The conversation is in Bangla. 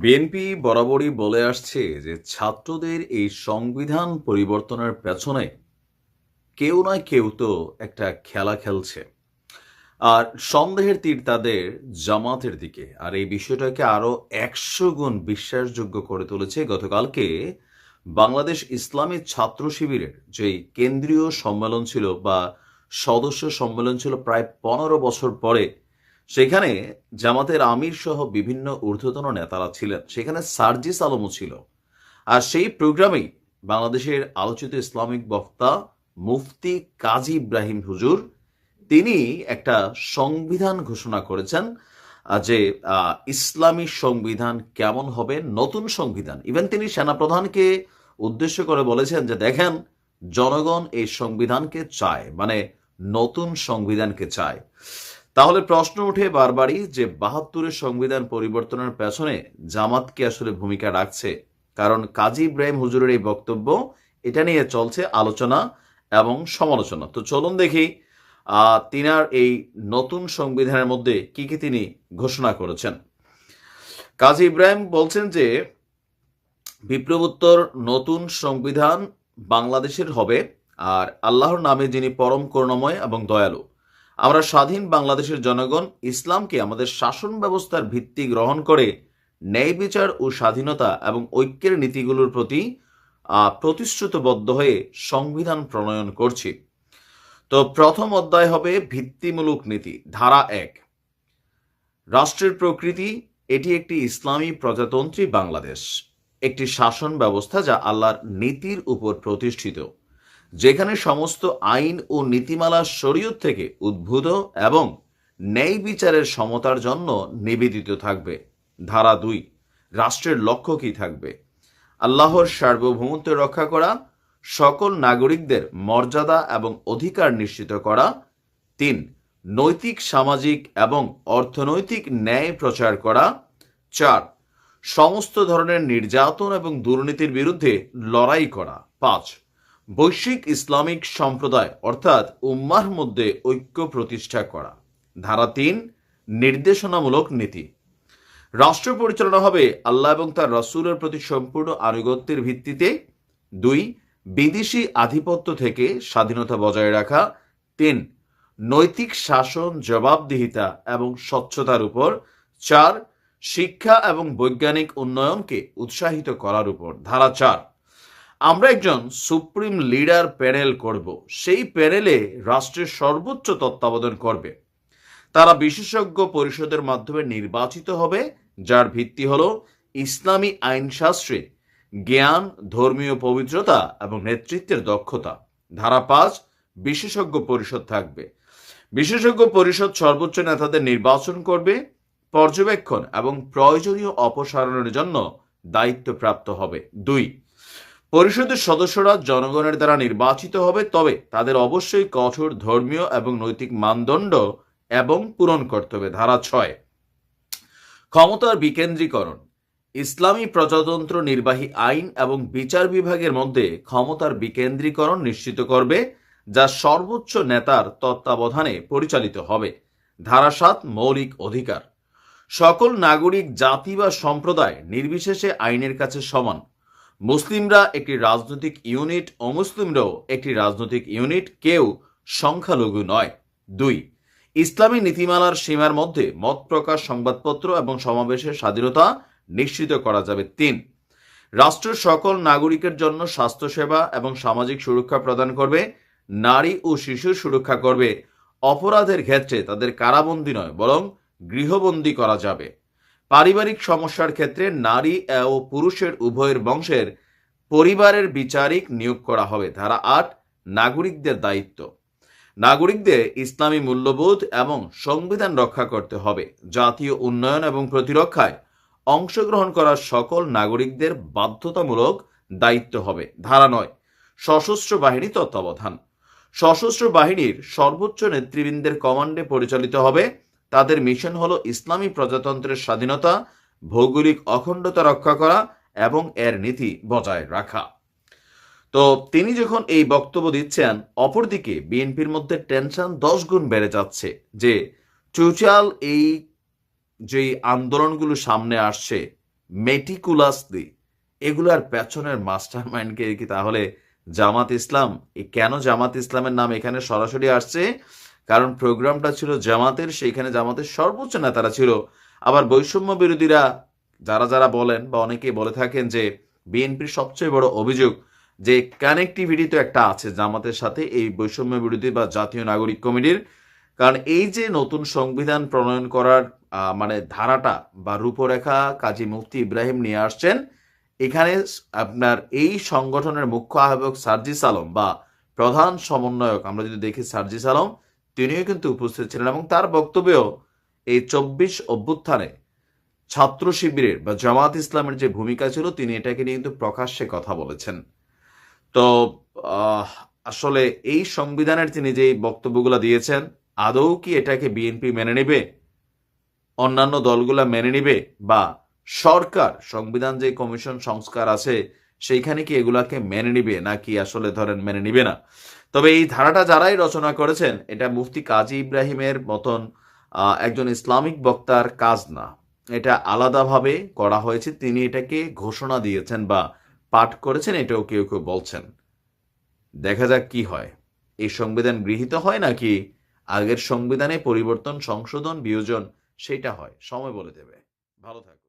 বিএনপি বরাবরই বলে আসছে যে ছাত্রদের এই সংবিধান পরিবর্তনের পেছনে কেউ নয় কেউ তো একটা খেলা খেলছে। আর সন্দেহের তীর তাদের জামাতের দিকে। আর এই বিষয়টাকে আরো 100 গুণ বিশ্বাসযোগ্য করে তুলেছে গতকালকে বাংলাদেশ ইসলামী ছাত্র শিবিরের যে কেন্দ্রীয় সম্মেলন ছিল বা সদস্য সম্মেলন ছিল প্রায় 15 বছর পরে। সেখানে জামাতের আমির সহ বিভিন্ন ঊর্ধ্বতন নেতারা ছিলেন, সেখানে সার্জিস আলমও ছিল। আর সেই প্রোগ্রামেই বাংলাদেশের আলোচিত ইসলামিক বক্তা মুফতি কাজী ইব্রাহিম হুজুর তিনি একটা সংবিধান ঘোষণা করেছেন। যে ইসলামী সংবিধান কেমন হবে, নতুন সংবিধান। ইভেন তিনি সেনাপ্রধানকে উদ্দেশ্য করে বলেছেন যে দেখেন, জনগণ এই সংবিধানকে চায়, মানে নতুন সংবিধানকে চায়। তাহলে প্রশ্ন উঠে বারবারই যে 72-এর সংবিধান পরিবর্তনের পেছনে জামাত কি আসলে ভূমিকা রাখছে? কারণ কাজী ইব্রাহিম হুজুরের এই বক্তব্য, এটা নিয়ে চলছে আলোচনা এবং সমালোচনা। তো চলুন দেখি তিনার এই নতুন সংবিধানের মধ্যে কি কি তিনি ঘোষণা করেছেন। কাজী ইব্রাহিম বলছেন যে বিপ্লবোত্তর নতুন সংবিধান বাংলাদেশের হবে, আর আল্লাহর নামে যিনি পরম করুণাময় এবং দয়ালু। আমরা স্বাধীন বাংলাদেশের জনগণ ইসলামকে আমাদের শাসন ব্যবস্থার ভিত্তি গ্রহণ করে ন্যায় বিচার ও স্বাধীনতা এবং ঐক্যের নীতিগুলোর প্রতি প্রতিশ্রুতিবদ্ধ হয়ে সংবিধান প্রণয়ন করছি। তো প্রথম অধ্যায় হবে ভিত্তিমূলক নীতি। ধারা 1, রাষ্ট্রের প্রকৃতি। এটি একটি ইসলামী প্রজাতন্ত্রী বাংলাদেশ, একটি শাসন ব্যবস্থা যা আল্লাহর নীতির উপর প্রতিষ্ঠিত, যেখানে সমস্ত আইন ও নীতিমালা শরীয়ত থেকে উদ্ভূত এবং ন্যায় বিচারের সমতার জন্য নিবেদিত থাকবে। ধারা 2, রাষ্ট্রের লক্ষ্য কি থাকবে? আল্লাহর সার্বভৌমত্ব রক্ষা করা, সকল নাগরিকদের মর্যাদা এবং অধিকার নিশ্চিত করা। 3, নৈতিক, সামাজিক এবং অর্থনৈতিক ন্যায় প্রচার করা। 4, সমস্ত ধরনের নির্যাতন এবং দুর্নীতির বিরুদ্ধে লড়াই করা। 5, বৈশ্বিক ইসলামিক সম্প্রদায় অর্থাৎ উম্মাহর মধ্যে ঐক্য প্রতিষ্ঠা করা। ধারা 3, নির্দেশনামূলক নীতি। রাষ্ট্র পরিচালনা হবে আল্লাহ এবং তার রাসূলের প্রতি সম্পূর্ণ আনুগত্যের ভিত্তিতে। 2, বিদেশি আধিপত্য থেকে স্বাধীনতা বজায় রাখা। 3, নৈতিক শাসন, জবাবদিহিতা এবং স্বচ্ছতার উপর। 4, শিক্ষা এবং বৈজ্ঞানিক উন্নয়নকে উৎসাহিত করার উপর। ধারা 4, আমরা একজন সুপ্রিম লিডার প্যানেল করব, সেই প্যানেলে রাষ্ট্রের সর্বোচ্চ তত্ত্বাবধান করবে। তারা বিশেষজ্ঞ পরিষদের মাধ্যমে নির্বাচিত হবে, যার ভিত্তি হলো ইসলামী আইনশাস্ত্রে জ্ঞান, ধর্মীয় পবিত্রতা এবং নেতৃত্বের দক্ষতা। ধারা 5, বিশেষজ্ঞ পরিষদ থাকবে। বিশেষজ্ঞ পরিষদ সর্বোচ্চ নেতাদের নির্বাচন করবে, পর্যবেক্ষণ এবং প্রয়োজনীয় অপসারণের জন্য দায়িত্বপ্রাপ্ত হবে। 2, পরিষদের সদস্যরা জনগণের দ্বারা নির্বাচিত হবে, তবে তাদের অবশ্যই কঠোর ধর্মীয় এবং নৈতিক মানদণ্ড এবং পূরণ করতে হবে। ধারা 6, ক্ষমতার বিকেন্দ্রীকরণ। ইসলামী প্রজাতন্ত্র নির্বাহী আইন এবং বিচার বিভাগের মধ্যে ক্ষমতার বিকেন্দ্রীকরণ নিশ্চিত করবে, যা সর্বোচ্চ নেতার তত্ত্বাবধানে পরিচালিত হবে। ধারা 7, মৌলিক অধিকার। সকল নাগরিক, জাতি বা সম্প্রদায় নির্বিশেষে আইনের কাছে সমান। মুসলিমরা একটি রাজনৈতিক ইউনিট, অমুসলিমরাও একটি রাজনৈতিক ইউনিট, কেউ সংখ্যালঘু নয়। 2, ইসলামী নীতিমালার সীমার মধ্যে মত প্রকাশ, সংবাদপত্র এবং সমাবেশের স্বাধীনতা নিশ্চিত করা যাবে। 3, রাষ্ট্রের সকল নাগরিকের জন্য স্বাস্থ্যসেবা এবং সামাজিক সুরক্ষা প্রদান করবে, নারী ও শিশুর সুরক্ষা করবে। অপরাধের ক্ষেত্রে তাদের কারাবন্দী নয়, বরং গৃহবন্দী করা যাবে। পারিবারিক সমস্যার ক্ষেত্রে নারী ও পুরুষের উভয়ের বংশের পরিবারের বিচারিক নিয়োগ করা হবে। ধারা 8, নাগরিকদের দায়িত্ব। নাগরিকদের ইসলামী মূল্যবোধ এবং সংবিধান রক্ষা করতে হবে। জাতীয় উন্নয়ন এবং প্রতিরক্ষায় অংশগ্রহণ করা সকল নাগরিকদের বাধ্যতামূলক দায়িত্ব হবে। ধারা 9, সশস্ত্র বাহিনী তত্ত্বাবধান। সশস্ত্র বাহিনীর সর্বোচ্চ নেতৃবৃন্দের কমান্ডে পরিচালিত হবে। তাদের মিশন হলো ইসলামী প্রজাতন্ত্রের স্বাধীনতা, ভৌগোলিক অখণ্ডতা রক্ষা করা এবং এর নীতি বজায় রাখা। তো তিনি যখন এই বক্তব্য দিচ্ছেন, অপরদিকে বিএনপির মধ্যে টেনশন 10 গুণ বেড়ে যাচ্ছে যে টোটাল এই যে আন্দোলনগুলো সামনে আসছে, মেটিকুলাসলি এগুলার পেছনের মাস্টার মাইন্ডকে কি তাহলে জামাত ইসলাম? কেন জামাত ইসলামের নাম এখানে সরাসরি আসছে? কারণ প্রোগ্রামটা ছিল জামাতের, সেইখানে জামাতের সর্বোচ্চ নেতারা ছিল। আবার বৈষম্য বিরোধীরা যারা যারা বলেন বা অনেকেই বলে থাকেন যে বিএনপির সবচেয়ে বড় অভিযোগ যে কানেক্টিভিটি তো একটা আছে জামাতের সাথে এই বৈষম্য বিরোধী বা জাতীয় নাগরিক কমিটির। কারণ এই যে নতুন সংবিধান প্রণয়ন করার মানে ধারাটা বা রূপরেখা কাজী মুফতি ইব্রাহিম নিয়ে আসছেন, এখানে আপনার এই সংগঠনের মুখ্য আহ্বায়ক সার্জিস আলম বা প্রধান সমন্বয়ক আমরা যদি দেখি সার্জিস আলম, তিনিও কিন্তু উপস্থিত ছিলেন এবং তার বক্তব্যেও এই ২৪ অভ্যুত্থানে ছাত্র শিবিরের বা জামাত ইসলামের যে ভূমিকা ছিল তিনি এটাকে নিয়ে কিন্তু প্রকাশ্যে কথা বলেছেন। তো আসলে এই সংবিধানের তিনি যে বক্তব্যগুলো দিয়েছেন, আদৌ কি এটাকে বিএনপি মেনে নেবে, অন্যান্য দলগুলা মেনে নিবে, বা সরকার সংবিধান যে কমিশন সংস্কার আছে সেইখানে কি এগুলাকে মেনে নিবে নাকি আসলে ধরেন মেনে নিবে না? তবে এই ধারাটা যারাই রচনা করেছেন এটা মুফতি কাজী ইব্রাহিমের মতন একজন ইসলামিক বক্তার কাজ না, এটা আলাদাভাবে করা হয়েছে। তিনি এটাকে ঘোষণা দিয়েছেন বা পাঠ করেছেন, এটাও কেউ কেউ বলছেন। দেখা যাক কি হয়, এই সংবিধান গৃহীত হয় নাকি আগের সংবিধানে পরিবর্তন সংশোধন বিয়োজন সেটা হয়, সময় বলে দেবে। ভালো থাকো।